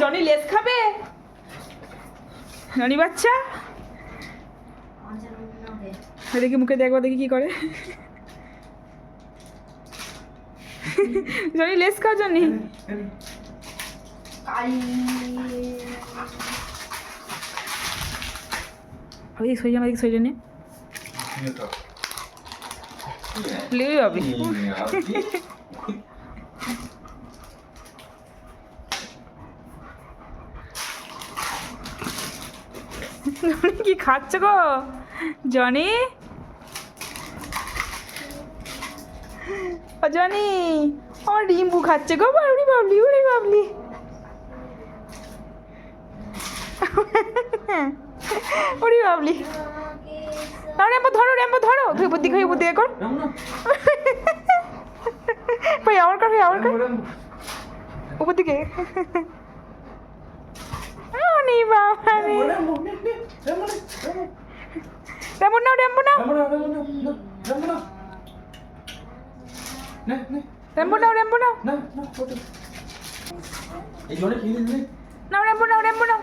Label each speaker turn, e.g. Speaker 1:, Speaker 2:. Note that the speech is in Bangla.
Speaker 1: জনি লেস খাবে? জনি বাচ্চা দেখি মুখে দেখবা, দেখি কি করে। জনি লেস খাও, জনি। ওই সই জানা, দেখি সই জানি কি খাচ্ছ গো জনি? ও জনি, আমার রিম্বু খাচ্ছে গো। বাবলি বাবলি, ওরে বাবলি। ওরে বাবলি। রেম্বো ধরো, রেম্বো ধরো। তুই বুদ্ধি খাই, বুদ্ধি কর। ভাই আমার কর, আমার কর। উপর দিকে। নি বাবা রে। রেম্বো নাও, রেম্বো নাও। রেম্বো নাও, রেম্বো নাও। নাও রেম্বো নাও, রেম্বো নাও।